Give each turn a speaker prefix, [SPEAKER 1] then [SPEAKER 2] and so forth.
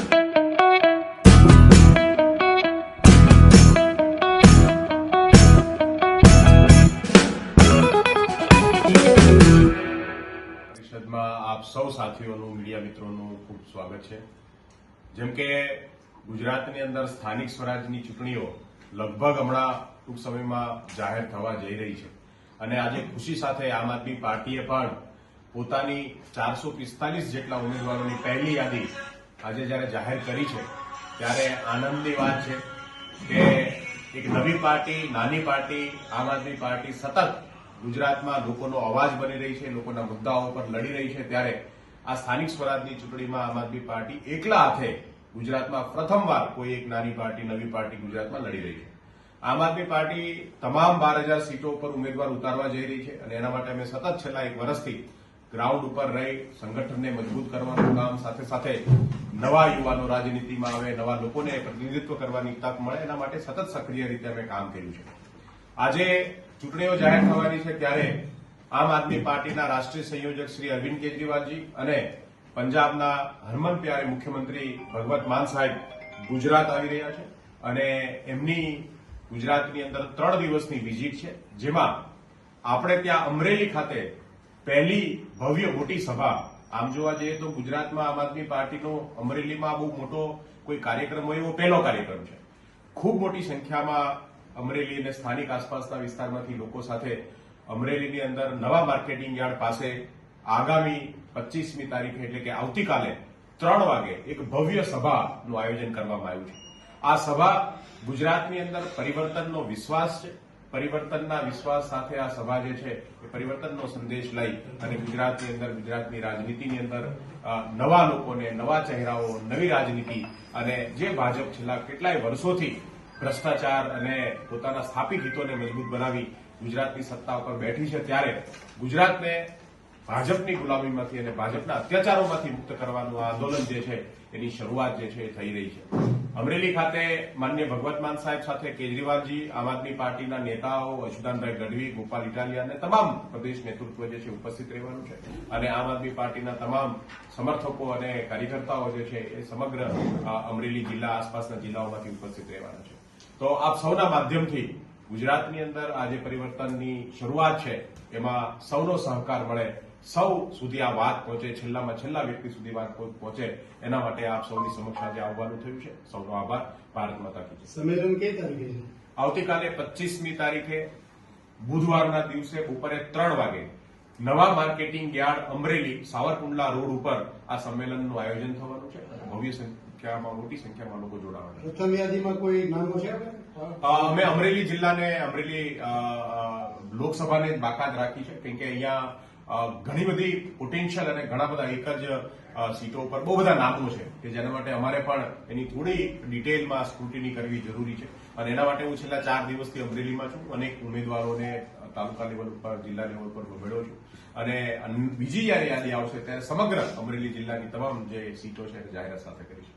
[SPEAKER 1] પરિષદમાં આપ સૌ સાથીઓનું, મીડિયા મિત્રોનું ખૂબ સ્વાગત છે। જેમ કે ગુજરાતની અંદર સ્થાનિક સ્વરાજની ચૂંટણીઓ લગભગ હમણાં ટૂંક સમયમાં જાહેર થવા જઈ રહી છે અને આજે ખુશી સાથે આમ આદમી પાર્ટીએ પણ પોતાની 445 જેટલા ઉમેદવારોની પહેલી યાદી આજે જ્યારે જાહેર કરી છે ત્યારે આનંદની વાત છે કે એક નવી પાર્ટી, નાની પાર્ટી આમ આદમી પાર્ટી સતત ગુજરાતમાં લોકોનો અવાજ બની રહી છે, લોકોના મુદ્દાઓ પર લડી રહી છે। ત્યારે આ સ્થાનિક સ્વરાજની ચૂંટણીમાં આમ આદમી પાર્ટી એકલા હાથે ગુજરાતમાં પ્રથમવાર કોઈ એક નાની પાર્ટી, નવી પાર્ટી ગુજરાતમાં લડી રહી છે। આમ આદમી પાર્ટી તમામ 12,000 સીટો ઉપર ઉમેદવાર ઉતારવા જઈ રહી છે અને એના માટે અમે સતત છેલ્લા એક વર્ષથી ગ્રાઉન્ડ ઉપર રહી સંગઠનને મજબૂત કરવાનું કામ, સાથે સાથે નવા યુવાનો રાજનીતિમાં આવે, નવા લોકોને પ્રતિનિધિત્વ કરવાની તક મળે એના માટે સતત સક્રિય રીતે અમે કામ કર્યું છે। આજે ચૂંટણીઓ જાહેર થવાની છે ત્યારે આમ આદમી પાર્ટીના રાષ્ટ્રીય સંયોજક શ્રી અરવિંદ કેજરીવાલજી અને પંજાબના હરમન પ્યારે મુખ્યમંત્રી ભગવત માન સાહેબ ગુજરાત આવી રહ્યા છે અને એમની ગુજરાતની અંદર 3 દિવસની વિઝિટ છે, જેમાં આપણે ત્યાં અમરેલી ખાતે પહેલી ભવ્ય મોટી સભા, આમ જોવા જઈએ તો ગુજરાતમાં આમ આદમી પાર્ટીનો અમરેલીમાં બહુ મોટો કોઈ કાર્યક્રમ હોય એવો પહેલો કાર્યક્રમ છે। ખૂબ મોટી સંખ્યામાં અમરેલી અને સ્થાનિક આસપાસના વિસ્તારમાંથી લોકો સાથે અમરેલીની અંદર નવા માર્કેટિંગ યાર્ડ પાસે આગામી 25મી તારીખે એટલે કે આવતીકાલે 3 વાગે એક ભવ્ય સભાનું આયોજન કરવામાં આવ્યું છે। આ સભા ગુજરાતની અંદર પરિવર્તનનો વિશ્વાસ છે, પરિવર્તનના વિશ્વાસ સાથે આ સભા જે છે એ પરિવર્તનનો સંદેશ લઈ અને ગુજરાતની અંદર, ગુજરાતની રાજનીતિની અંદર નવા લોકોને, નવા ચહેરાઓ, નવી રાજનીતિ અને જે ભાજપ છેલ્લા કેટલાય વર્ષોથી ભ્રષ્ટાચાર અને પોતાના સ્થાપિત હિતોને મજબૂત બનાવી ગુજરાતની સત્તા ઉપર બેઠી છે ત્યારે ગુજરાતને ભાજપની ગુલામીમાંથી અને ભાજપના અત્યાચારોમાંથી મુક્ત કરવાનું આ આંદોલન જે છે એની શરૂઆત જે છે એ થઈ રહી છે। અમરેલી ખાતે માનનીય ભગવત માન સાહેબ સાથે કેજરીવાલજી, આમ આદમી પાર્ટીના નેતાઓ અચ્યુતાનભાઈ ગઢવી, ગોપાલ ઇટાલિયા અને તમામ પ્રદેશ નેતૃત્વ જે છે ઉપસ્થિત રહેવાનું છે અને આમ આદમી પાર્ટીના તમામ સમર્થકો અને કાર્યકર્તાઓ જે છે એ સમગ્ર અમરેલી જિલ્લા, આસપાસના જિલ્લાઓમાંથી ઉપસ્થિત રહેવાના છે। તો આપ સૌના માધ્યમથી ગુજરાતની અંદર આજે પરિવર્તનની શરૂઆત છે એમાં સૌનો સહકાર મળે, સૌ સુધી આ વાત પહોંચે, છેલ્લામાં છેલ્લા વ્યક્તિ સુધી વાત પહોંચે એના માટે આપ સૌની સમક્ષ આજે આવવાનું થયું છે। સૌનો આભાર। ભારત માતા કી જય।
[SPEAKER 2] સંમેલન કઈ તારીખે છે?
[SPEAKER 1] આવતીકાલે 25મી તારીખે બુધવારના દિવસે બપોરે 3 વાગે નવા marketing yard Amreli Savarkundla road ઉપર આ સંમેલનનું આયોજન થવાનું છે। ભવ્ય સંખ્યામાં, મોટી સંખ્યામાં લોકો જોડાવાના છે।
[SPEAKER 2] પ્રથમ યાદીમાં કોઈ નામો છે?
[SPEAKER 1] અમે અમરેલી જિલ્લાને, અમરેલી લોકસભાને બાકાત રાખી છે કેમ કે અહીંયા ઘણી બધી પોટેન્શિયલ અને ઘણા બધા એક જ સીટો ઉપર બહુ બધા નામો છે કે જેના માટે અમારે પણ એની થોડી ડિટેલમાં સ્ક્રુટિની કરવી જરૂરી છે અને એના માટે હું છેલ્લા 4 દિવસથી અમરેલીમાં છું। અનેક ઉમેદવારોને તાલુકા લેવલ ઉપર, જિલ્લા લેવલ પર મળ્યો છું અને બીજી જયારે યાદી આવશે ત્યારે સમગ્ર અમરેલી જિલ્લાની તમામ જે સીટો છે જાહેરાત સાથે કરીશું।